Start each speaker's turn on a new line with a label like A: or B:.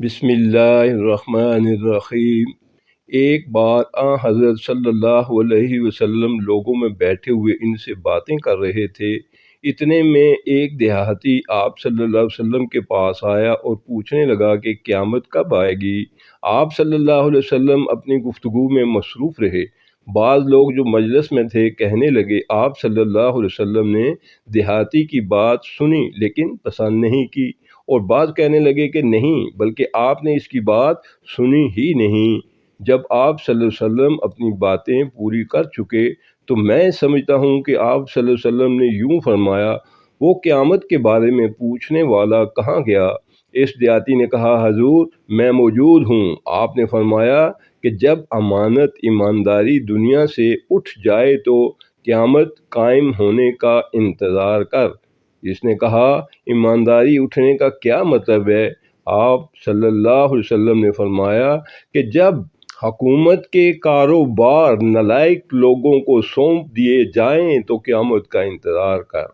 A: بسم اللہ الرحمن الرحیم۔ ایک بار حضرت صلی اللہ علیہ وسلم لوگوں میں بیٹھے ہوئے ان سے باتیں کر رہے تھے۔ اتنے میں ایک دیہاتی آپ صلی اللہ علیہ وسلم کے پاس آیا اور پوچھنے لگا کہ قیامت کب آئے گی۔ آپ صلی اللہ علیہ وسلم اپنی گفتگو میں مصروف رہے۔ بعض لوگ جو مجلس میں تھے کہنے لگے، آپ صلی اللہ علیہ وسلم نے دیہاتی کی بات سنی لیکن پسند نہیں کی، اور بعض کہنے لگے کہ نہیں، بلکہ آپ نے اس کی بات سنی ہی نہیں۔ جب آپ صلی اللہ علیہ وسلم اپنی باتیں پوری کر چکے تو میں سمجھتا ہوں کہ آپ صلی اللہ علیہ وسلم نے یوں فرمایا، وہ قیامت کے بارے میں پوچھنے والا کہاں گیا؟ اس دیہاتی نے کہا، حضور میں موجود ہوں۔ آپ نے فرمایا کہ جب امانت ایمانداری دنیا سے اٹھ جائے تو قیامت قائم ہونے کا انتظار کر۔ اس نے کہا، ایمانداری اٹھنے کا کیا مطلب ہے؟ آپ صلی اللہ علیہ وسلم نے فرمایا کہ جب حکومت کے کاروبار نالائق لوگوں کو سونپ دیے جائیں تو قیامت کا انتظار کر۔